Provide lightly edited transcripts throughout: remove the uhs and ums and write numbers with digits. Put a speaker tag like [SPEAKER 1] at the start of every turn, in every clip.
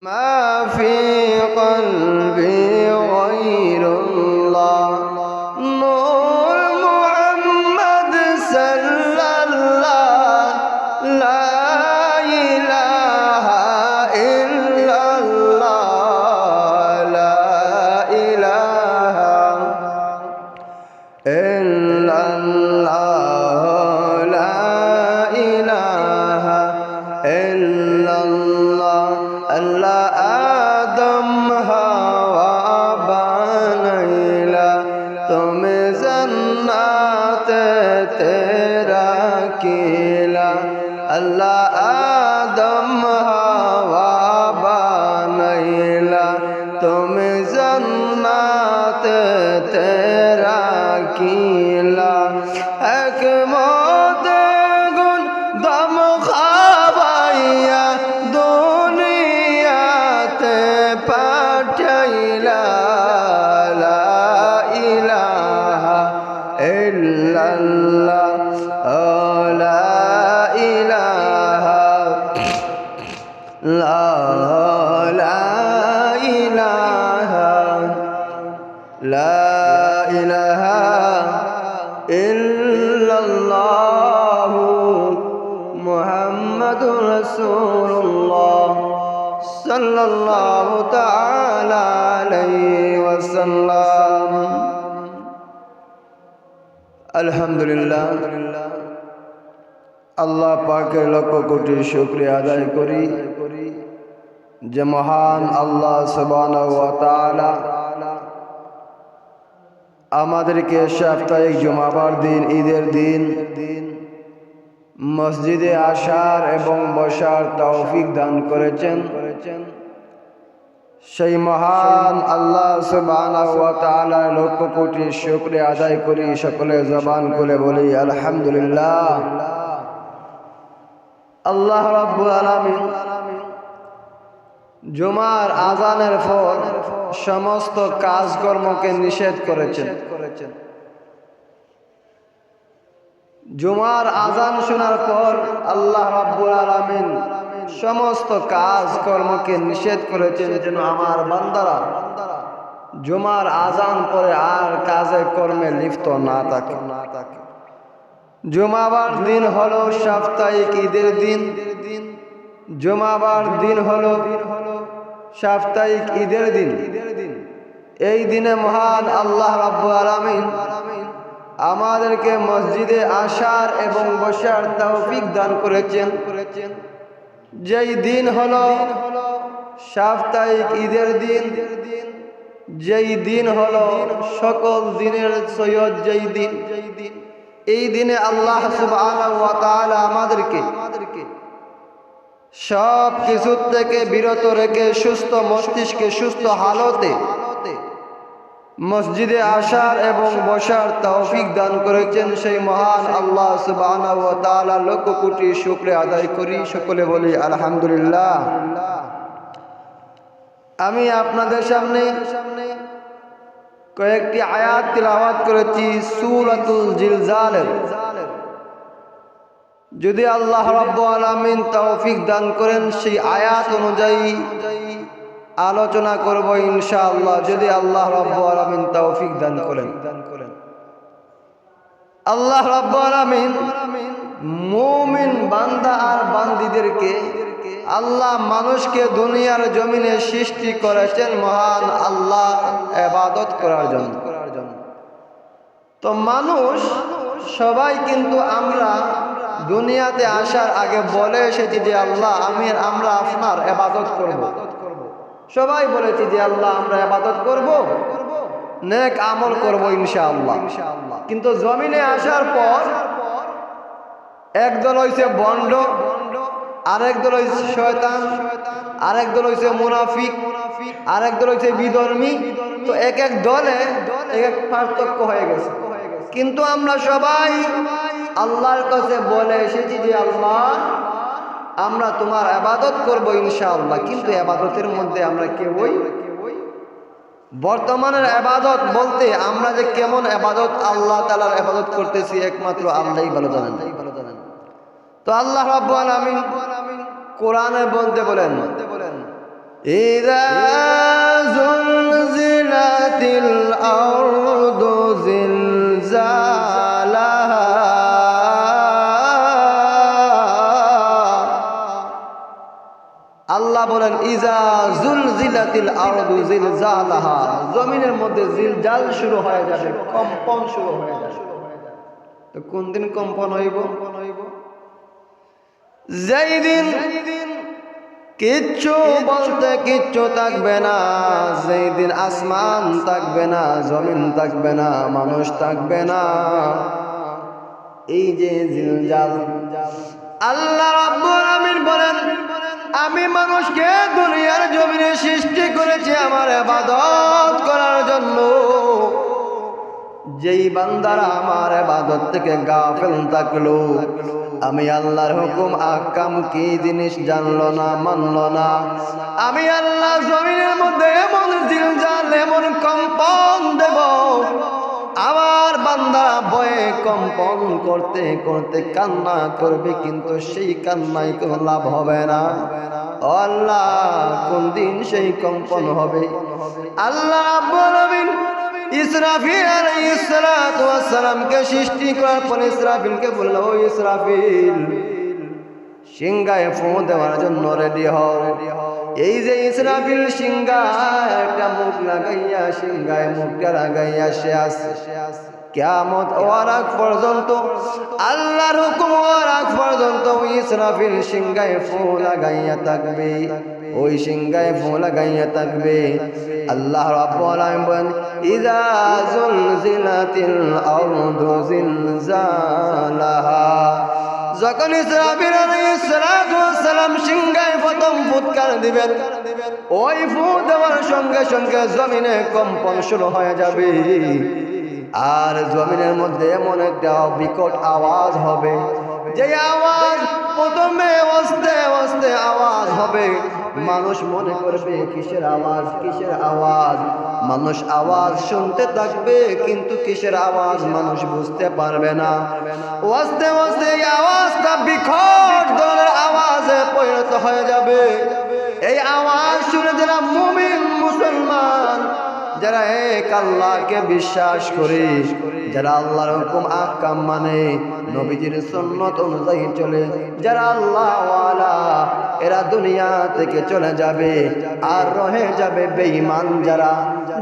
[SPEAKER 1] ما في قلبي غير الله نور محمد صلى الله لا إله إلا الله لا إله إلا الله لا إله إلا الله अल्लाह आदम हवा बनैला तुम्हें जन्नत तेरा किला अल्लाह आदम हवा बनैला तुम्हें जन्नत तेरा किला एक मौत गुन दम खाबाइया पाठैला ला इलाहा इल्लल्लाह ला इलाहा ला इलाहा ला इलाहा इल्लल्लाह मुहम्मदुर रसूलुल्लाह सल्लल्लाहु ताला अलैहि वसल्लम। अल्हम्दुलिल्लाह अल्लाह पाकेर लक्ष कोटी शुक्रिया आदाय करी जे महान अल्लाह सुब्हानाहु वा ताआला आमादेरके साप्ताहिक जुमाबार दिन ईदेर दिन मस्जिदे आसार एवं बसार तौफिक दान करेছেন সেই মহান আল্লাহ সুবহানাহু ওয়া তাআলার লক্ষ কোটি শুকরিয়া আদায় করি সকলে জবান খুলে বলি আলহামদুলিল্লাহ। আল্লাহ রাব্বুল আলামিন জুমার আযানের পর সমস্ত কাজকর্মকে নিষেধ করেছেন। জুমার আযান শোনার পর আল্লাহ রাব্বুল আলামিন সমস্ত কাজ কর্মকে নিষেধ করেছেন যেন আমার বান্দারা জুমার আযান পরে আর কাজে কর্মে লিপ্ত না থাকে। জুমাবার দিন হলো সাপ্তাহিক ঈদের দিন। জুমাবার দিন হলো সাপ্তাহিক ঈদের দিন। এই দিনে মহান আল্লাহ রাব্বুল আলামিন আমাদেরকে মসজিদে আসার এবং বসার তৌফিক দান করেছেন। যেই দিন হলো সাপ্তাহিক ঈদের দিন, যেই দিন হলো সকল দিনের সৈয়দ যেই দিন, এই দিনে আল্লাহ সুবহানাহু ওয়া তাআলা আমাদেরকে সব কিছু থেকে বিরত রেখে সুস্থ মস্তিষ্কে সুস্থ হালতে মসজিদে আসার এবং বসার তৌফিক দান করেছেন। সেই মহান আল্লাহ সুবহানাহু ওয়া তাআলা লক্ষ কোটি শুকরিয়া আদায় করি সকলে বলি আলহামদুলিল্লাহ। আমি আপনাদের সামনে কয়েকটি আয়াত তিলাওয়াত করেছি সূরাতুল জিলজালের। যদি আল্লাহ রাব্বুল আলামিন তৌফিক দান করেন সেই আয়াত অনুযায়ী আলোচনা করব ইনশাআল্লাহ, যদি আল্লাহ রাব্বুল আলামিন তৌফিক দান করেন। আল্লাহ রাব্বুল আলামিন মুমিন বান্দা আর বান্দীদেরকে আল্লাহ মানুষকে দুনিয়ার জমিনে সৃষ্টি করেছেন মহান আল্লাহ ইবাদত করার জন্য। তো মানুষ সবাই কিন্তু আমরা দুনিয়াতে আসার আগে বলে এসেছি যে আল্লাহ আমরা আপনার ইবাদত করব। সবাই বলেছি যে আল্লাহ আমরা ইবাদত করব, নেক আমল করব ইনশাআল্লাহ। কিন্তু জমিনে আসার পর একদল হইছে ভণ্ড, আরেক দল হইছে শয়তান, আরেক দল হইছে মুনাফিক, আরেক দল হইছে বিধর্মী। তো এক এক দলে এক এক পার্থক্য হয়ে গেছে। কিন্তু আমরা সবাই আল্লাহর কাছে বলে এসেছি যে আল্লাহ আমরা তোমার ইবাদত করব ইনশাআল্লাহ। কিন্তু ইবাদতের মধ্যে আমরা কেউই বর্তমানের ইবাদত বলতে আমরা যে কেমন ইবাদত আল্লাহ তাআলার ইবাদত করতেছি একমাত্র আল্লাহই ভালো জানেন। তো আল্লাহ রাব্বুল আলামিন কোরআনে বলতে বলেন ইযা যুলজিলাতিল আরদু জিলজালাহা আল্লাহ বলেন ইযা যুলজিলাতিল আরদু জিলজালাহা জমিনের মধ্যে জিলজাল শুরু হয়ে যাবে, কম্পন শুরু হয়ে যাবে। তো কোন দিন কম্পন হইব? যেই দিন কিচ্ছু বলতে কিচ্ছু থাকবে না, যেই দিন আসমান থাকবে না, জমিন থাকবে না, মানুষ থাকবে না। এই যে জিলজাল, আল্লাহ রাব্বুল আমিন বলেন আমি মানুষকে দুনিয়ার জমিনে সৃষ্টি করেছি আমার ইবাদত করার জন্য। যেই বান্দারা আমার ইবাদত থেকে গাফিল থাকলো, আমি আল্লাহর হুকুম আহকাম কি জিনিস জানলো না, মানলো না, আমি আল্লাহ জমিনের মধ্যে এমন জিলজাল এমন কম্পন দেব, আমার বান্দা ভয়ে কম্পন করতে করতে কান্না করবে, কিন্তু সেই কান্নায় কোনো লাভ হবে না। আল্লাহ কোন দিন সেই কম্পন হবে? আল্লাহ রাব্বুল আমিন ইসরাফিল আলাইহিস সালাতু ওয়াস সালামকে সৃষ্টি করার পর ইসরাফিলকে বলল, ও ইসরাফিল সিংহায় ফু দেওয়ার জন্য রেডি হও। এই যে ইসরাফিল সিংহায় একটা মুখ লাগাইয়া, সিংহায় মুখটা লাগাইয়া সে আসে, কিয়ামত হওয়ার আগ পর্যন্ত, আল্লাহর হুকুম হওয়ার আগ পর্যন্ত ওই ইসরাফিল সিংহায় ফু লাগাইয়া থাকবে, ওই সিংহায় ফু লাগাইয়া থাকবে। আল্লাহ রাব্বুল আলামিন বলেন ইযা যুলজিলাতিল আরদু জিলজালাহা যখন ইসরাফিল আলাইহিস সালাতু ওয়াস সালাম সিংহায় প্রথম ফুৎকার দিবেন, ওই ফু দেওয়ার সঙ্গে সঙ্গে জমিনে কম্পন শুরু হয়ে যাবে। আর জমিনের মধ্যে এমন একটা বিকট আওয়াজ হবে, যে আওয়াজ প্রথমে আস্তে আস্তে আওয়াজ হবে, মানুষ মনে করবে কিসের আওয়াজ, কিসের আওয়াজ। মানুষ আওয়াজ শুনতে থাকবে, কিন্তু কিসের আওয়াজ মানুষ বুঝতে পারবে না। আস্তে আস্তে এই আওয়াজটা বিকট ধরনের আওয়াজে পরিণত হয়ে যাবে। এই আওয়াজ শুনে যারা মুমিন মুসলমান, যারা এক আল্লাহকে বিশ্বাস করে, যারা আল্লাহর হুকুম আহকাম মানে, নবীজির সুন্নাত অনুযায়ী চলে, যারা আল্লাহ ওয়ালা, এরা দুনিয়া থেকে চলে যাবে। আর রহে যাবে বেঈমান যারা,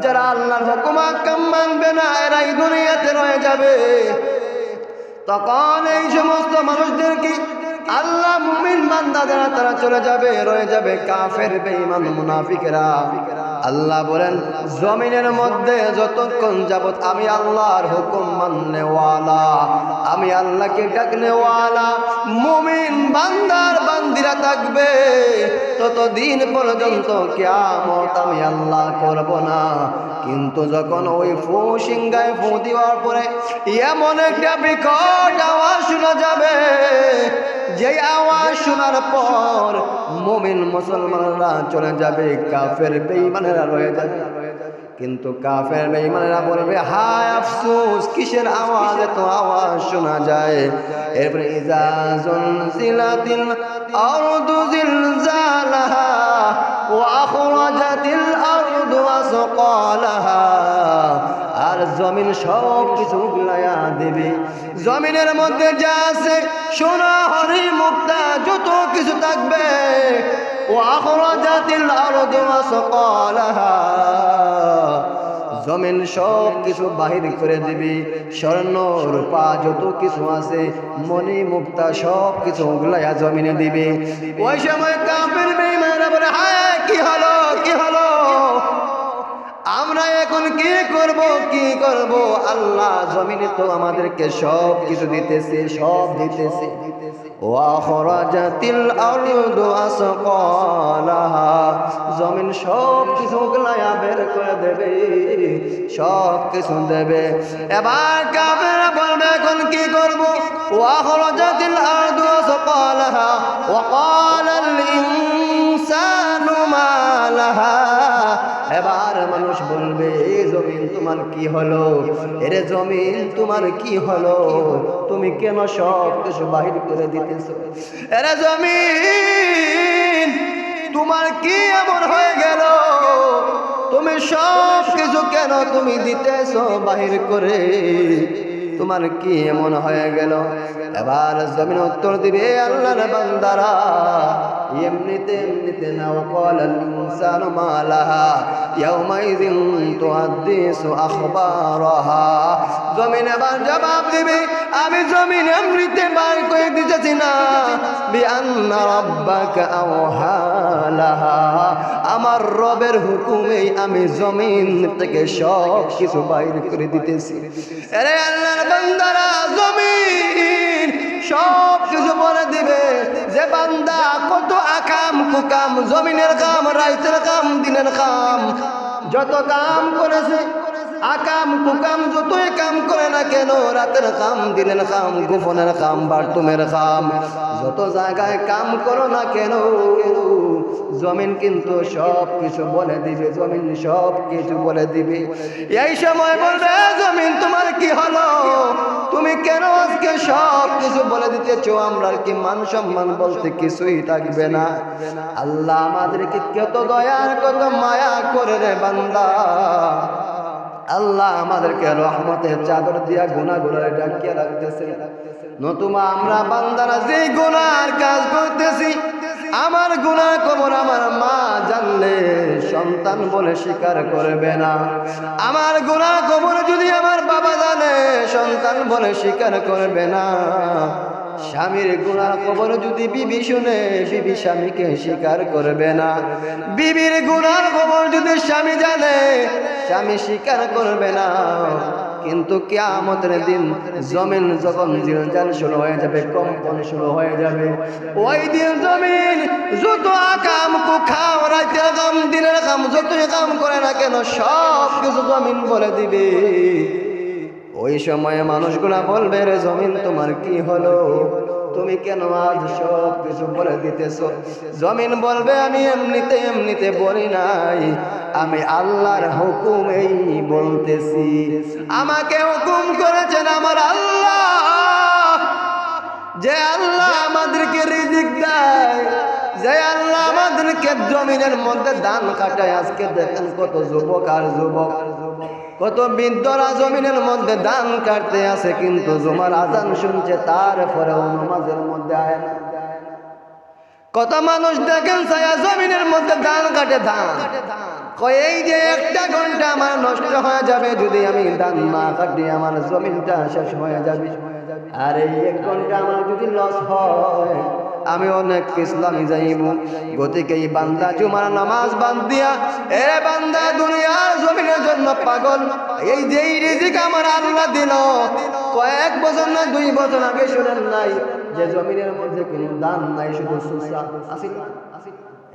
[SPEAKER 1] যারা আল্লাহর হুকুম আহকাম মানবে না, এরাই দুনিয়াতে রয়ে যাবে। তখন এই সমস্ত মানুষদেরকে আল্লাহ মুমিন বান্দা যারা তারা চলে যাবে, রয়ে যাবে কাফের বেঈমান মুনাফিকেরা। আল্লাহ বলেন জমিনের মধ্যে যতক্ষণ যাবত আমি আল্লাহর হুকুম মাননেওয়ালা, আমি আল্লাহকে ডাকনেওয়ালা মুমিন বান্দার বান্দিরা থাকবে, ততদিন পর্যন্ত কিয়ামত আমি আল্লাহ করব না। কিন্তু যখন ওই ফু সিংহায় ফু দেওয়ার পরে এমন একটা বিকট আওয়াজ শোনা যাবে, যে আওয়াজ শোনার পর মুমিন মুসলমানরা চলে যাবে, কাফের বেঈমানেরা রয়ে যাবে। কিন্তু কাফের বেঈমানেরা বলবে হায় আফসোস, কিসের আওয়াজ, এত আওয়াজ শোনা যায়। এরপরে ইযা যুলজিলাতিল আরদু জিলজালাহা ওয়া আখরাজাতিল আরদু আসকালাহা, আর জমিন সব কিছু উগলাইয়া দেবে। জমিনের মধ্যে যা আছে সোনা হরি মুক্তা যত কিছু থাকবে, ওয়া আখরাজাতিল আরদু আসকালাহা, জমিন সব কিছু বাহির করে দিবি। স্বর্ণ রূপা যত কিছু আছে, মণি মুক্তা সব কিছু উগলাইয়া জমিনে দিবে। ওই সময় কাফের বেঈমানরা বলে হায় কি হলো, কি হলো, আমরা এখন কি করব, কি করব? আল্লাহ জমিনে তো আমাদেরকে সব কিছু দিতেছে, সব দিতেছে। ওয়া খরাজাতিল আরদু আসকালাহা, জমিন সব কিছু উগলাইয়া বের করে দেবে, সব কিছু দেবে। এবার কাফেররা বলবে এখন কি করব? ওয়া খরাজাতিল আরদু আসকালাহা ওয়া ক্বালাল ইনসানু মা লাহা, এবার মানুষ বলবে এই জমিন তোমার কি হলো, এরে জমিন তোমার কি হলো, তুমি কেন সব কিছু বাহির করে দিতেছো? এরে জমিন তোমার কি এমন হয়ে গেল? তুমি সব কিছু কেন তুমি দিতেছো বাহির করে? তোমার কি এমন হয়ে গেল? এবার জমিন উত্তর দিবে, আল্লাহর বান্দারা এমনিতে না। ওয়াকাল আল ইনসানু মা লাহা ইয়াউমাইযিন তুহাদ্দিসু আখবারাহা। জমিন এবার জবাব দিবে, আমি জমিন এমনিতে বার করে দিতেছি না, বিআন্না রাব্বাকা আওহা লাহা, আমার রবের হুকুমে আমি জমিন থেকে সব কিছু বাইর করে দিতেছি। আরে আল্লাহর বান্দারা, জমিন সব কিছু বলে দিবে যে বান্দা কত আকাম কুকাম, জমিনের কাম, রাইতের কাম, দিনের কাম, যত কাম করেছে, আকাম কুকাম যতই কাম করে না কেন, রাতের কাম, দিনের কাম, গোপনের কাম, বাথরুমের কাম, যত জায়গায় কাম করো না কেন, জমিন কিন্তু সব কিছু বলে দিবে। জমিন সব কিছু বলে দিবে। এই সময় বলবে, জমিন তোমার কি হলো? তুমি কেন আজকে সব কিছু বলে দিতেছো? আমরা কি মান সম্মান বলতে কিছুই থাকবে না? আল্লাহ আমাদেরকে কত দয়ার, কত মায়া করে রে বান্দা। আল্লাহ আমাদেরকে রহমতের চাদর দিয়া গুনাহগুলো ঢাকিয়ে রাখতেছে। নতুবা আমরা বান্দারা যে গুনার কাজ করতেছি, আমার গুনাহ খবর আমার মা জানলে সন্তান বলে স্বীকার করবে না। আমার গুনাহ খবর যদি আমার বাবা জানে, সন্তান বলে স্বীকার করবে না। স্বামীর গুনার খবর যদি বিবি শুনে, বিবি স্বামীকে স্বীকার করবে না। বিবির গুনার খবর যদি স্বামী জানে, স্বামী স্বীকার করবে না। কিন্তু কিয়ামতের দিন জমিন যখন জিলজাল শুরু হয়ে যাবে, কম্পন শুরু হয়ে যাবে, ওই দিন জমিন যত আকাম কুখাম, রাতের কাম, দিনের কাম, যতই কাম করে না কেন, সব কিছু জমিন বলে দিবে। ওই সময়ে মানুষগুলা বলবে, রে জমিন তোমার কি হলো? তুমি কেন আজ সব কিছু বলে দিতেছ? জমিন বলবে, আমি এমনিতে বলি নাই, আমি আল্লাহর হুকুমেই বলতেছি। আমাকে হুকুম করেছেন আমার আল্লাহ, যে আল্লাহ আমাদেরকে রিজিক দেয়, যে আল্লাহ আমাদেরকে জমিনের মধ্যে ধান কাটায়। আজকে দেখেন কত যুবক আর যুবক, কত বৃদ্ধরা জমিনের মধ্যে ধান কাটতে আছে, কিন্তু জুমার আজান শুনছে, তারপরেও নামাজের মধ্যে আয় না। কত মানুষ দেখেন ছায়া জমিনের মধ্যে ধান কাটে, ধান কয় এই যে একটা ঘন্টা আমার নষ্ট হয়ে যাবে যদি আমি ধান না কাটি, আমার জমিনটা শেষ হয়ে যাবে। আর এই এক ঘন্টা আমার যদি লস হয়, আমি অনেক ইসলামী যাইব। গতিকে এই বান্দা জুমার নামাজ বাদ দিয়া, এ বান্দা দুনিয়ার জমিনের জন্য পাগল। এই যে রিজিক আমার আল্লাহ দিল, কয়েক বছর না 2 বছর আগে শুনেন নাই যে জমিনের মধ্যে কোনো দান নাই, শুধু সুসা আছে।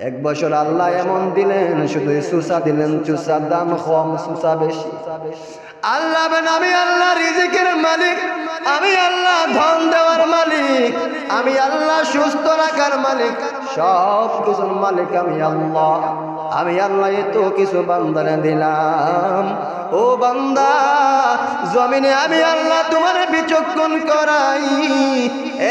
[SPEAKER 1] 1 বছর আল্লাহ এমন দিলেন, শুধু সুসা দিলেন, সুসার দাম কম, সুসা বেশি। আল্লাহ বেন, আমি আল্লাহ রিজিকের মালিক, আমি আল্লাহ ধন দেওয়ার মালিক, আমি আল্লাহ সুস্থ রাখার মালিক, সব কিছুর মালিক আমি আল্লাহ। আমি আল্লাহ এত কিছু বান্দারে দিলাম। ও বান্দা, জমিনে আমি আল্লাহ তোমার বিচক্ষণ করাই।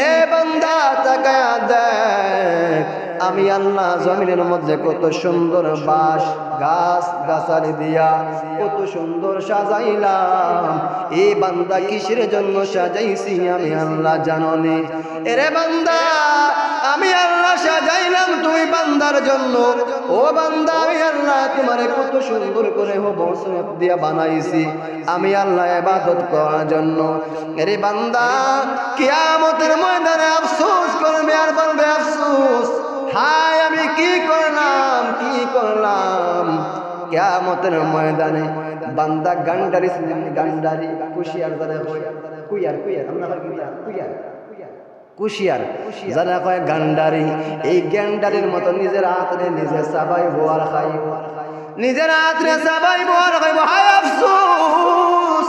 [SPEAKER 1] এ বান্দা তাকায়া দেখ, আমি আল্লাহ জমিনের মধ্যে কত সুন্দর বাঁশ গাছ গাছালি দিয়া কত সুন্দর সাজাইলাম। এই বান্দা কিসের জন্য সাজাইছি আমি আল্লাহ জাননি। এরে বান্দা, আমি আল্লাহ সাজাইলাম তুমি বান্দার জন্য। ও বান্দা, আমি আল্লাহ তোমারে কত সুন্দর করে হোবসরত দিয়া বানাইছি, আমি আল্লাহ ইবাদত করার জন্য। এরে বান্দা, কিয়ামতের ময়দানে আফসোস করবে আর বলবে, আফসোস, হায় আমি কি করলাম, কি করলাম। কিয়ামতের ময়দানে বান্দা গান্ডারি, গান্ডারি কুশিয়ার যারা কয়, কুইয়ার কুইয়ার আমরা কুইয়ার কুশিয়ার যারা কয় গান্ডারি, এই গান্ডারির মতো নিজের হাতে নিজে সাবাই বোয়ার খাই, নিজের হাতে সাবাই বোয়ার খাইব। হায় আফসোস,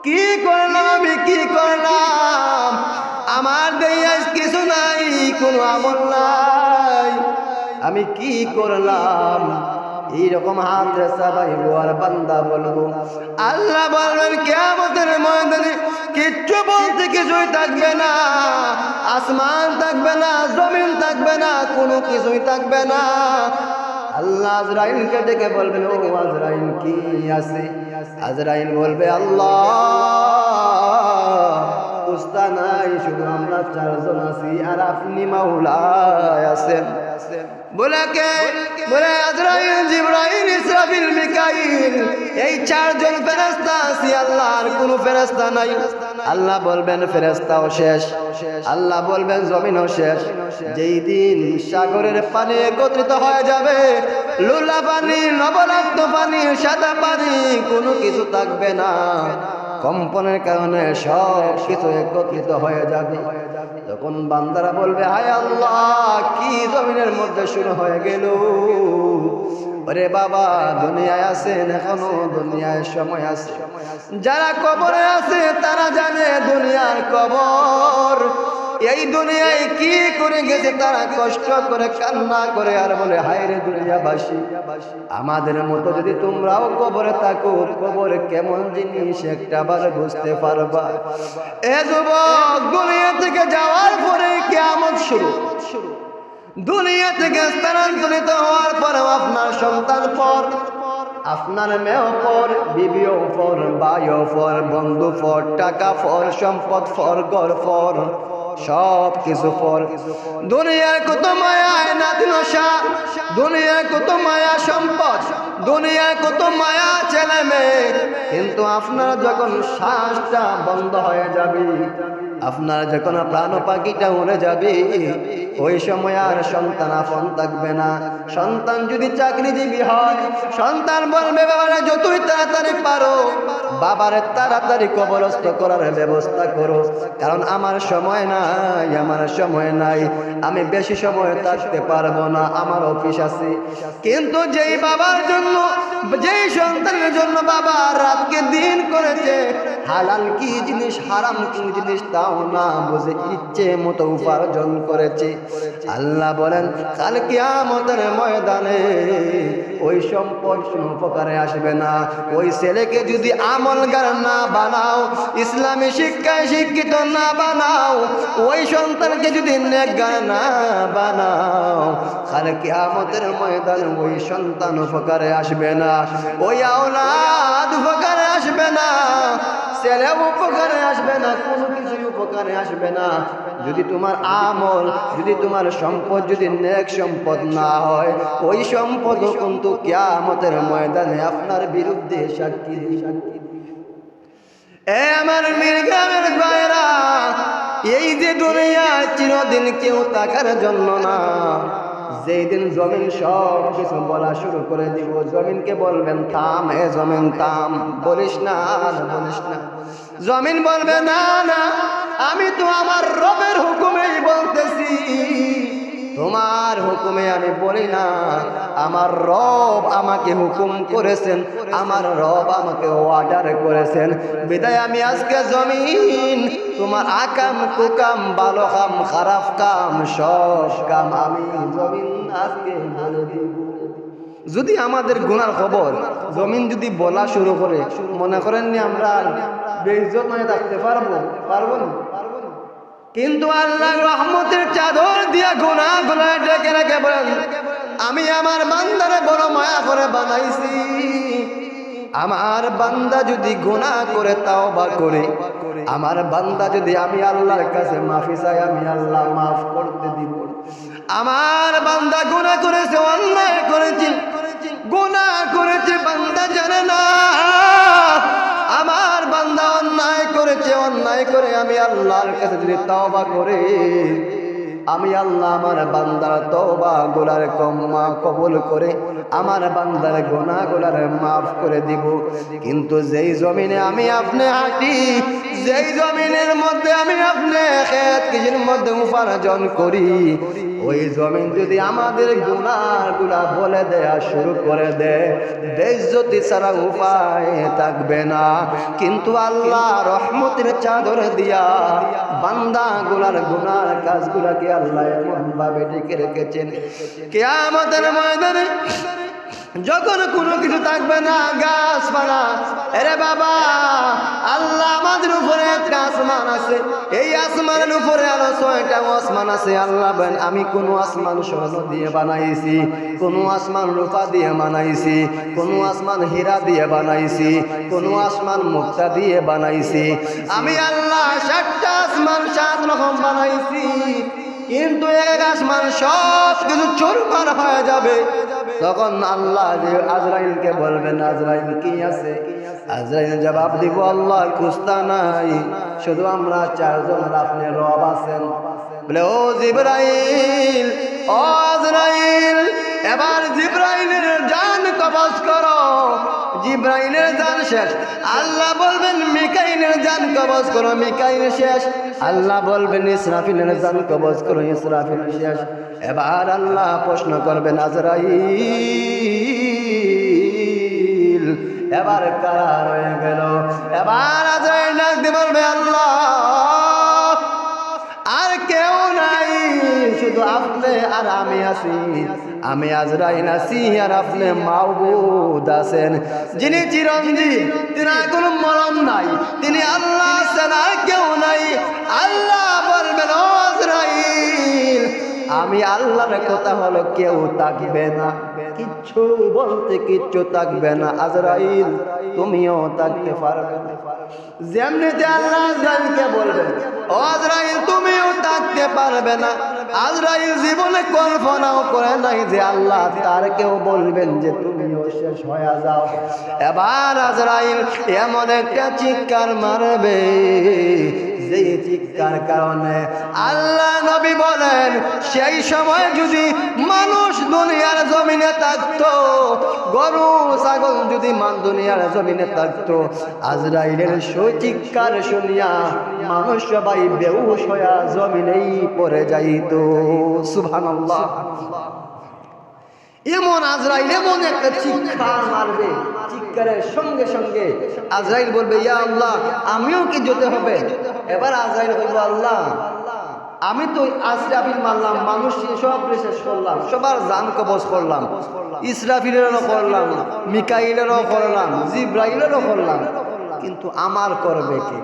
[SPEAKER 1] কি করলাম আমি, কি করলাম। আমার দেয়া কিছু নাই, কোনো আমল নাই, আমি কি করলাম। এইরকম হাত রে চাপাইবো আর বান্দা বলবো। আল্লাহ বলবেন কিয়ামতের ময়দানে কিচ্ছু বলতে কিছুই থাকবে না, আসমান থাকবে না, জমিন থাকবে না, কোনো কিছুই থাকবে না। আল্লাহ আজরাইলকে ডেকে বলবেন, ও আজরাইল কি আছে? আজরাইল বলবে, আল্লাহ উস্তা নাই, শুধু আমরা চারজন আছি আর আপনি মাওলায় আছেন। বলে কে? বলে আজরাইল, জিবরাইল, ইসরাফিল, মিকাইল, এই চারজন ফেরেশতা আছি আল্লাহ, আর কোনো ফেরেশতা নাই। আল্লাহ বলবেন ফেরেশতাও শেষ। আল্লাহ বলবেন জমিনও শেষ। যেই দিন সাগরের পানি একত্রিত হয়ে যাবে, লোলা পানি, লবণাক্ত পানি, সাদা পানি, কোনো কিছু থাকবে না। কম্পনের কারণে সব কিছু একত্রিত হয়ে যাবে। তখন বান্দারা বলবে, হায় আল্লাহ, কি জমিনের মধ্যে শুরু হয়ে গেল। ওরে বাবা, দুনিয়ায় আছেন এখনো, দুনিয়ায় সময় আছে। যারা কবরে আছে তারা জানে দুনিয়ার কবর। এই দুনিয়ায় কি করে গেছে তারা কষ্ট করে কান্না করে আর বলে, হায় রে দুনিয়াবাসী, আমাদের মতো যদি তোমরাও কবরে থাকো, কবর কেমন জিনিস একটাবার বুঝতে পারবা। এ যুবক, দুনিয়া থেকে যাওয়ার পরে কিয়ামত শুরু। দুনিয়া থেকে স্থানান্তরিত হওয়ার পরে আপনার সন্তান পর, আপনার মেয়েও পর, বিবিও পর, ভাইও পর, বন্ধু পর, টাকা পর, সম্পদ পর, ঘর পর, সব কিছু পর। দুনিয়ার কত মায়া নাতিনশা, দুনিয়ার কত মায়া সম্পদ, দুনিয়ার কত মায়া ছেলে মেয়ে, কিন্তু আপনার যখন শ্বাসটা বন্ধ হয়ে যাবে, আপনার যখন প্রাণ পাখিটা উড়ে যাবে, ওই সময় আর সন্তান আপন থাকবে না। সন্তান যদি চাকরিজীবী হয়, সন্তান বলবে, বাবারা যতই তাড়াতাড়ি পারো বাবারে তাড়াতাড়ি কবরস্থ করার ব্যবস্থা করো, কারণ আমার সময় নাই, আমার সময় নাই, আমি বেশি সময় থাকতে পারবো না, আমার অফিস আছে। কিন্তু যেই বাবার জন্য, যেই সন্তানের জন্য বাবা রাতকে দিন করেছে, হালাল কি জিনিস হারাম কি জিনিস তাও না বুঝে ইচ্ছে মতো উপার্জন করেছে, আল্লাহ বলেন কাল কিয়ামতের ময়দানে ওই সম্পদ কোনো উপকারে আসবে না। ওই ছেলেকে যদি আমলগার না বানাও, ইসলামী শিক্ষায় শিক্ষিত না বানাও, ওই সন্তানকে যদি নেকগার না বানাও, কাল কিয়ামতের ময়দানে ওই সন্তান উপকারে আসবে না, ওই আওলাদ উপকারে আসবে না, ছেলে উপকারে আসবে না, কোনো কিছুই উপকারে আসবে না। যদি তোমার আমল, যদি তোমার সম্পদ যদি নেক সম্পদ না হয়, ওই সম্পদ কিন্তু কিয়ামতের ময়দানে আপনার বিরুদ্ধে সাক্ষী দিবে। এ আমার মিরগ্রামের ভাইরা, এই যে দুনিয়া চিরদিন কেউ থাকার জন্য না। যেই দিন জমিন সব কিছু বলা শুরু করে দিব, জমিনকে বলবেন থাম, হে জমিন থাম, বলিস না, বলিস না। জমিন বলবে, না না, আমি তো আমার রবের হুকুমেই বলতেছি, তোমার হুকুমে আমি বলি না। আমার রব আমাকে হুকুম করেছেন, আমার রব আমাকে অর্ডার করেছেন, বিদায় আমি আজকে জমিন তোমার আকাম কুকাম, ভালো কাম খারাপ কাম সব কাম আমি জমিন আজকে বলে দিব। যদি আমাদের গুনার খবর জমিন যদি বলা শুরু করে, মনে করেননি আমরা বেইজ্জত নয় থাকতে পারবো? পারবো না। কিন্তু আল্লাহ রহমতের চাদর দিয়া গুনাহগুলো ডেকে রেখে বলেন, আমি আমার বান্দারে বড় মায়া করে বানাইছি। আমার বান্দা যদি গুনাহ করে তাওবা করে, আমার বান্দা যদি আমি আল্লাহর কাছে মাফি চাই, আমি আল্লাহ মাফ করতে দিব। আমার বান্দা গুনাহ করেছে, অন্যায় করেছে, গুনাহ করেছে, বান্দা জানে না। আমার বান্দা অন্যায় করেছে, অন্যায় করে আমি আল্লাহর কাছে যদি তওবা করে, আমি আল্লাহ আমার বান্দার তওবা গুনার ক্ষমা কবুল করে আমার বান্দার গুনাহগুলো মাফ করে দিব। কিন্তু যেই জমিনে আমি আপনি হাঁটি, যেই জমিনের মধ্যে আমি আপনি খেত কিছুর মধ্যে উপার্জন করি, ওই জমিন যদি আমাদের গুনাহগুলা বলে দেয়া শুরু করে দেয়, বেইজ্জতি ছাড়া উপায় থাকবে না। কিন্তু আল্লাহ রহমতের চাদর দিয়া বান্দাগুলার গুনার কাজগুলাকে আল্লাহ এমন ভাবে ঢেকে রেখেছেন, কিয়ামতের ময়দানে যখন কোনো কিছু থাকবে না, গাছপালা, এরে বাবা, আল্লাহ আমাদের উপরে একটা আসমান আছে, এই আসমানের উপরে আরো 6টা আসমান আছে। আল্লাহ বলেন আমি কোন আসমান স্বর্ণ দিয়ে বানাইছি, কোন আসমান রূপা দিয়ে বানাইছি, কোন আসমান হীরা দিয়ে বানাইছি, কোন আসমান মুক্তা দিয়ে বানাইছি। আমি আল্লাহ 7টা আসমান 7 রকম বানাইছি, কিন্তু এক আসমান সব কিছু চুরমার হয়ে যাবে। তখন আল্লাহ যে আজরাইলকে বলবেন, আজরাইল কি আছে? আজরাইল জবাব দিব, আল্লাহ কুস্তা নাই, শুধু আমরা 4 জন আর আপনি রব আছেন। বলে ও জিবরাইল, ও আজরাইল, এবার জিবরাইলের জান কবজ করো। জিবরাইলের জান শেষ, আল্লাহ বলবেন মিকাইলের জান কবজ করো, মিকাইল শেষ। আল্লাহ বলবেন ইসরাফিলের জান কবজ করো, ইসরাফিল শেষ। এবার আল্লাহ প্রশ্ন করবেন আজরাইল এবার কারা রয়ে গেল? এবার আজরাইল ডাক দিয়ে বলবে আল্লাহ আর কেউ নাই, শুধু আপনি আর আমি আছি। আমি আজরাইল আছি আর আপনি মাবুদ আছেন, যিনি চিরঞ্জীব, তিনি কোনো মরণ নাই, তিনি আল্লাহ আছেন আর কেউ নাই। আল্লাহ বলবেন ও আজরাইল, আমি আল্লাহর কথা হলো কেউ থাকবে না, কিচ্ছু বলতে কিচ্ছু থাকবে না। আজরাইল তুমিও থাকতে পারবে না। যেমনিতে আল্লাহ আজরাইলকে বলবেন ও আজরাইল তুমিও থাকতে পারবে না, আজরাইল জীবনে কল্পনাও করে নাই যে আল্লাহ তার কেউ বলবেন যে তুমিও শেষ হয়ে যাও। এবার আজরাইল এমন একটা চিৎকার মারবে, যে চিৎকার কারণে আল্লাহ নবী বলেন সেই সময় যদি মানুষ দুনিয়ার জমিনে থাকতো, গরু ছাগল যদি দুনিয়ার জমিনে থাকতো, আজরাইলের সেই চিৎকার শুনিয়া মানুষ সবাই বেহুশ হইয়া জমিনেই পড়ে যাইত। সুবহানাল্লাহ। এমন আজরাইল এমন একটা চিৎকার মারবে, চিৎকারের সঙ্গে সঙ্গে আজরাইল বলবে ইয়া আল্লাহ আমিও কি যেতে হবে? এবার আজরাইল বলবে আল্লাহ আমি তো ইসরাফিল মারলাম, মানুষ সব শেষ করলাম, সবার জান কবজ করলাম, ইসরাফিলেরও করলাম, মিকাইলেরও করলাম, জিব্রাইলেরও করলাম, কিন্তু আমার করবে কে?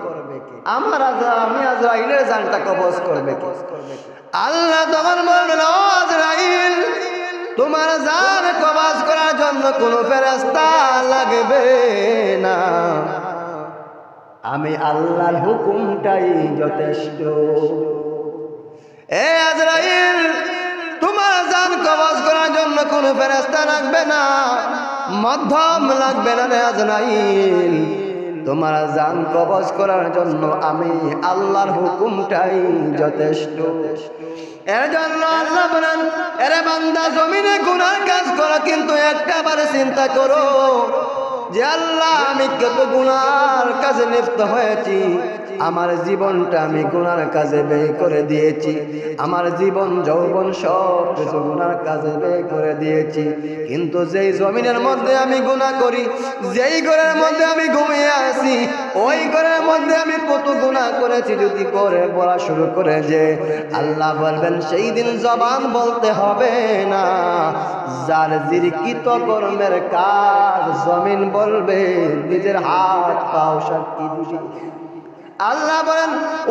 [SPEAKER 1] আমার আমি আজরাইলের জানটা কবজ করবে কে? আল্লাহ তখন বলবেন ও আজরাইল তোমার জান কবজ করার জন্য কোনো ফেরেশতা লাগবে না, আমি আল্লাহর হুকুমটাই যথেষ্ট। এ আজরাইল তোমার জান কবজ করার জন্য কোনো ফেরেশতা লাগবে না, মাধ্যম লাগবে না রে আজরাইল, তোমার জান কবজ করার জন্য আমি আল্লাহর হুকুমটাই যথেষ্ট। এর জন্য আল্লাহ বলেন এরে বান্দা জমিনে গুনার কাজ করো, কিন্তু একটা বার চিন্তা করো যে আল্লাহ আমি কত গুনার কাজে লিপ্ত হয়েছি, আমার জীবনটা আমি গুনার কাজে ব্যয় করে দিয়েছি, আমার জীবন যৌবন সব কিছু গুনার কাজে ব্যয় করে দিয়েছি। কিন্তু যেই জমিনের মধ্যে আমি গুনাহ করি, যেই ঘরের মধ্যে আমি ঘুমিয়ে আছি, ওই ঘরের মধ্যে আমি কত গুনাহ করেছি যদি করে বলা শুরু করে যে আল্লাহ বলবেন সেই দিন জবান বলতে হবে না, যার জিরকিত কর্মের কাজ জমিন বলবে, নিজের হাত পাও সাক্ষী দিবে। আল্লাহ বলেন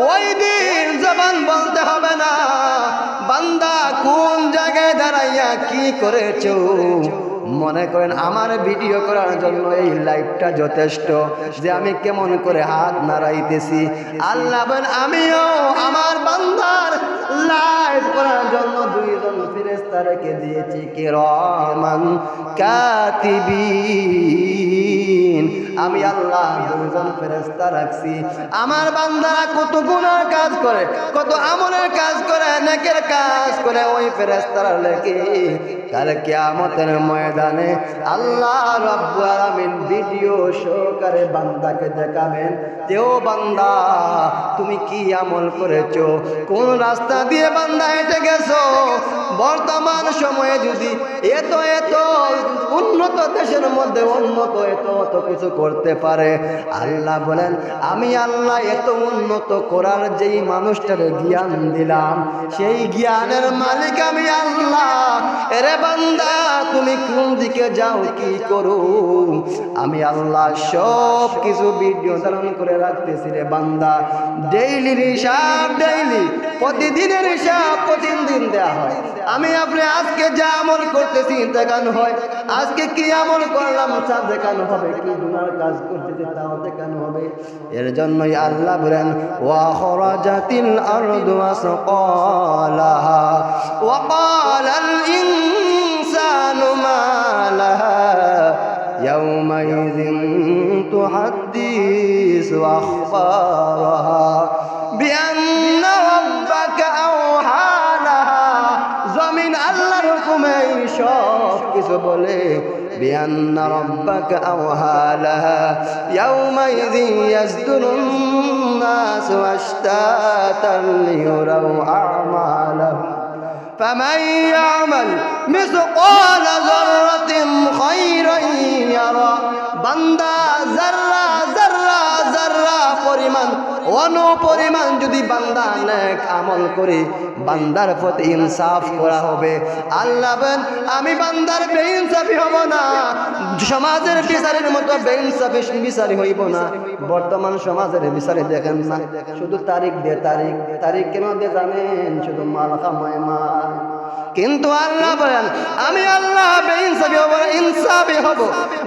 [SPEAKER 1] ওই দিন জবান বলতে হবে না বান্দা কোন জায়গায় দাঁড়াইয়া কি করেছো। মনে করেন আমার ভিডিও করার জন্য এই লাইভটা যথেষ্ট, যে আমি কেমন করে হাত নাড়াইতেছি। আল্লাহ বলেন আমিও আমার বান্দার লাইভ করার জন্য 2 জন ফেরেশতা রেখে দিয়েছি, কিরামান কাতিবিন। আমি আল্লাহ 2 জন ফেরেশতা রাখছি, আমার বান্দারা কত গুনার কাজ করে, কত আমলের কাজ করে, নেকের কাজ করে, ওই ফেরেশতারা লেখে কাল কিয়ামতের ময়দানে আল্লাহ রাব্বুল আলামিন ভিডিও সহকারে বান্দাকে দেখাবেন যে ও বান্দা তুমি কি আমল করেছো, কোন রাস্তা দিয়ে বান্দা হেঁটে গেছো। বর্তমান সময়ে যদি এত এত উন্নত দেশের মধ্যে উন্নত এত কিছু করতে পারে। আল্লাহ বলেন আমি আল্লাহ এত উন্নত করার যেই মানুষটারে জ্ঞান দিলাম, সেই জ্ঞানের মালিক আমি আল্লাহ। এরে বান্দা তুমি কোন দিকে যাও, কি করো, আমি আল্লাহ সব কিছু ভিডিও ধারণ করে রাখতেছি রে বান্দা। ডেইলির হিসাব ডেইলি, প্রতিদিনের হিসাব প্রতিদিন দেওয়া হয়। আমি আপনি আজকে যা আমল করতেছি দেখানো হয়, আজকে কি আমল করলাম তা দেখানো হবে, কি গুনার কাজ করতেছি তাও দেখানো হবে। এর জন্যই আল্লাহ বলেন ওয়া খরাজাতিল আরদু আসকালাহা ওয়া ক্বালাল ইনসানু মা লাহা ইয়াউমাইযিন তুহাদ্দিসু আখবারাহা বিআন্না রাব্বাকা আওহা লাহা। জমিন আল্লাহর হুকুমে সব কিছু বলে। বিআন্না রাব্বাকা আওহা লাহা ইয়াউমাইযিন ইয়াসদুরুন নাসু আশতাতান লিয়ুরাউ আ'মালাহুম فمن يعمل مثقال ذرة خيرا يرى। বান্দা যারা যারা যারা পরিমাণ অনুপরিমাণ যদি বান্দা নেক আমল করে, বান্দার প্রতি ইনসাফ করা হবে। আল্লাহ বলেন আমি বান্দার বেইনসাফি হব না, সমাজের বিচারের মতো বেইনসাফি বিচারি হইব না। বর্তমান সমাজের বিচারে দেখেন না, শুধু তারিখ দিয়ে তারিখ তারিখ কেন দিয়ে জানেন, শুধু মাল কামায় মাল। কিন্তু আল্লাহ বলেন আমি আল্লাহ বেইনসাফি হব না, ইনসাফি হব।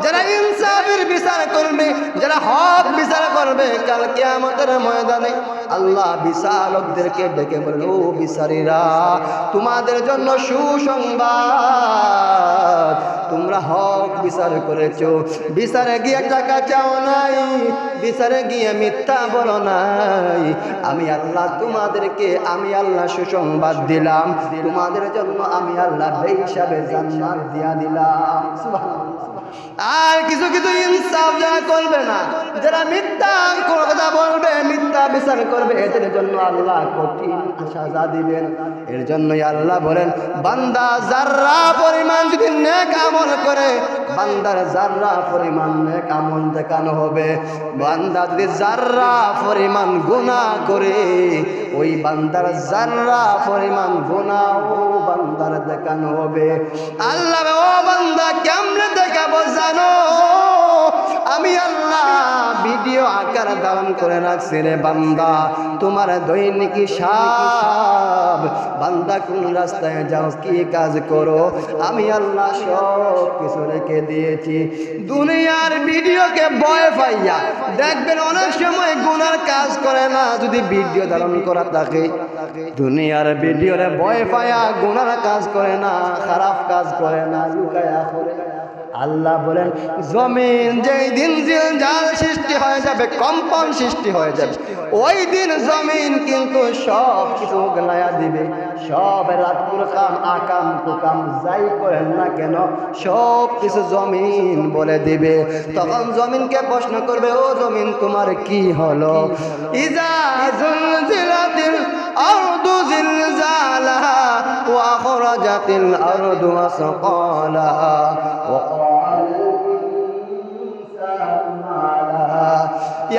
[SPEAKER 1] যারা ইনসাফের বিচার করবে, যারা হক বিচার করবে, কাল কিয়ামতের ময়দানে আল্লাহ বিচারকদেরকে ডেকে বলেন ও বিচারীরা, তোমাদের জন্য সুসংবাদ, তোমরা হক বিচার করেছো, বিচারে গিয়ে টাকা চাও নাই, বিচারে গিয়ে মিথ্যা বলো নাই। আমি আল্লাহ তোমাদেরকে আমি আল্লাহ সুসংবাদ দিলাম, তোমাদের জন্য আমি আল্লাহ বেহিসাবে জান্নাত দিয়া দিলাম। সুবহানাল্লাহ। আর কিছু কিছু ইনসাফ যারা করবে না, যারা মিথ্যা কথা বলবে, মিথ্যা বিচার করবে, এদের জন্য আল্লাহ কঠিন সাজা দিবেন। এর জন্যই আল্লাহ বলেন বান্দা যারা পরিমাণ যদি নেক আমল করে, বান্দার যারা পরিমাণ নেক আমল দেখানো হবে। বান্দা যদি যারা পরিমাণ গুনাহ করে, ওই বান্দার যারা পরিমাণ গুনাহ ও বান্দার দেখানো হবে। আল্লাহ ও বান্দা কেমনে দেখাবো জানো? আমি আল্লাহ ভিডিও আকার ধারণ করে রাখছি রে বান্দা, তোমার দৈনিক হিসাব। বান্দা কোন রাস্তায় যাও, কি কাজ করো, আমি আল্লাহ সব কিছু রেখে দিয়েছি। দুনিয়ার ভিডিওকে ভয় পাইয়া দেখবেন অনেক সময় গুনার কাজ করে না, যদি ভিডিও ধারণ করা থাকে। দুনিয়ার ভিডিওরে ভয় পাইয়া গুনার কাজ করে না, খারাপ কাজ করে না, লুকায়া করে। আল্লাহ বলেন জমিন যেই দিন জিলজাল সৃষ্টি হয়ে যাবে, কম্পন সৃষ্টি হয়ে যাবে, ওই দিন জমিন কিন্তু সব কিছু গলায়া দিবে। সব রাতপুর কাম আকাম কুকাম যাই করেন না কেন, সব কিছু জমিন বলে দিবে। তখন জমিনকে প্রশ্ন করবে ও জমিন তোমার কি হলো? ইজা জুলজিলাতিল আরদু জিলজালাহা ওয়া আখরাজাতিল আরদু আসকালাহা ওয়া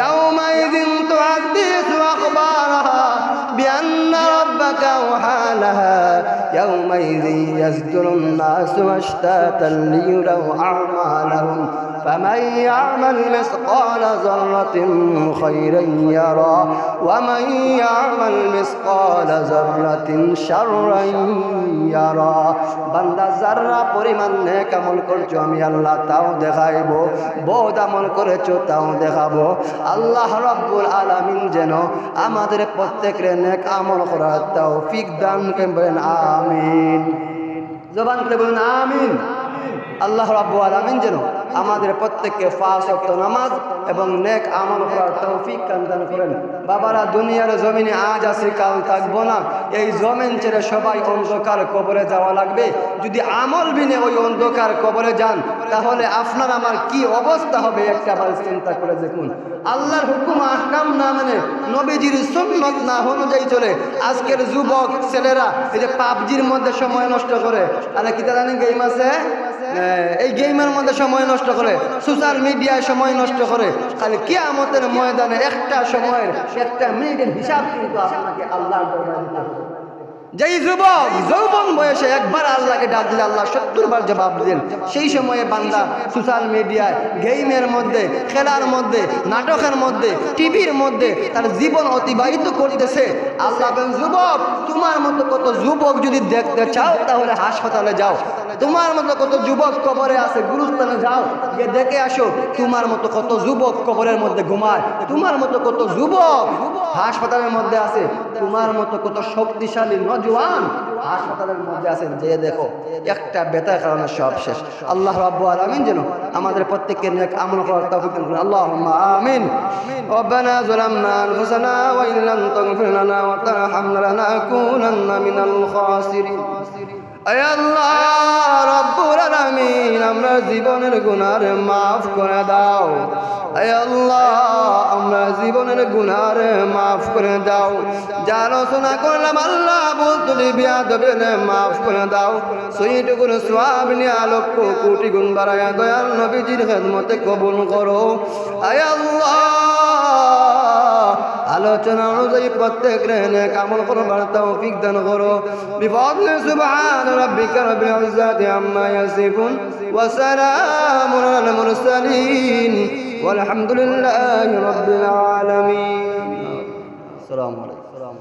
[SPEAKER 1] يومئذ تحدث أخبارها بأن ربك أوحى لها يومئذ يصدر الناس أشتاتا ليروا أعمالهم فمن يعمل مثقال ذرة خيرا يرى ومن يعمل مثقال ذرة شرا يرى। বান্দা যারা পরিমাণ নেক আমল করছো আমি আল্লাহ তাও দেখাইব, বহুত আমল করেছো তাও দেখাবো। আল্লাহ রাব্বুল আলামিন যেন আমাদের প্রত্যেকের নেক আমল করার তৌফিক দান করেন, আমিন। জবান করে বলুন আমিন। আল্লাহ রাব্বুল আলামিন যেন আমাদের প্রত্যেককে 5 ওয়াক্ত নামাজ এবং নেক আমল করার তৌফিক দান করেন। বাবারা, দুনিয়ার জমিনে আজ আছি কাল থাকবো না, এই জমিন ছেড়ে সবাই অন্ধকার কবরে যাওয়া লাগবে। যদি আমল বিনে ওই অন্ধকার কবরে যান, তাহলে আপনার আমার কি অবস্থা হবে একটাবার চিন্তা করে দেখুন। আল্লাহর হুকুম আহকাম না মানে, নবীজির সুন্নত না অনুযায়ী চলে আজকের যুবক ছেলেরা এই যে পাবজির মধ্যে সময় নষ্ট করে। আরে কি জানেন গেম আছে এই গেমের মধ্যে সময় নষ্ট করে, সোশ্যাল মিডিয়ায় সময় নষ্ট করে, খালি কিয়ামতের ময়দানে একটা সময়ের একটা মিনিটের হিসাব কিন্তু আপনাকে আল্লাহর দরবারে দিতে হবে। যেই যুবক যৌবন বয়সে একবার আল্লাহকে ডাক দিলে আল্লাহ 70 বার জবাব দেন, সেই সময়ে বান্দা সোশ্যাল মিডিয়ায়, গেমের মধ্যে, খেলার মধ্যে, নাটকের মধ্যে, টিভির মধ্যে তার জীবন অতিবাহিত করতেছে। আল্লাহ বলেন, যুবক তোমার মতো কত যুবক যদি দেখতে চাও তাহলে হাসপাতালে যাও, তোমার মতো কত যুবক কবরে আছে গুরুস্থানে যাও, গিয়ে দেখে আসো তোমার মতো কত যুবক কবরের মধ্যে ঘুমায়, তোমার মতো কত যুবক হাসপাতালের মধ্যে আছে, তোমার মতো কত শক্তিশালী নওজোয়ান হাসপাতালের মধ্যে আছেন, যে দেখো একটা বেতার কারণে সব শেষ। আল্লাহ রাব্বুল আলামিন যেন আমাদের প্রত্যেককে নেক আমল করার তৌফিক দান করুন। আল্লাহুম্মা আমিন। রব্বানা যালামনা আনফুসানা ওয়া ইন লাম তাগফির লানা ওয়া তারহামনা লানাকুনান্না মিনাল খাসিরিন। আয় আল্লাহ রাব্বুল আলামিন, আমরা জীবনের গুনাহ মাফ করে দাও। আয় আল্লাহ আমরা জীবনের গুনাহ মাফ করে দাও। যা আলোচনা করলাম আল্লাহ বলতে বিয়াদবে মাফ করে দাও। সেইটুকুর সওয়াব নিয়ে লক্ষ কোটি গুণ বাড়ায়া দয়াল নবীজির খেদমতে কবুল করো। আয় আল্লাহ আলোচনা অনুযায়ী প্রত্যেক নেক আমল করবার তৌফিক দান করো। বিফাদলি সুবহান রাব্বিকা রাব্বিল ইজ্জাতি আম্মা ইয়াসিফুন ওয়া সালামুন আলাল মুরসালিন ওয়ালহামদুলিল্লাহি রাব্বিল আলামিন। আসসালামু আলাইকুম।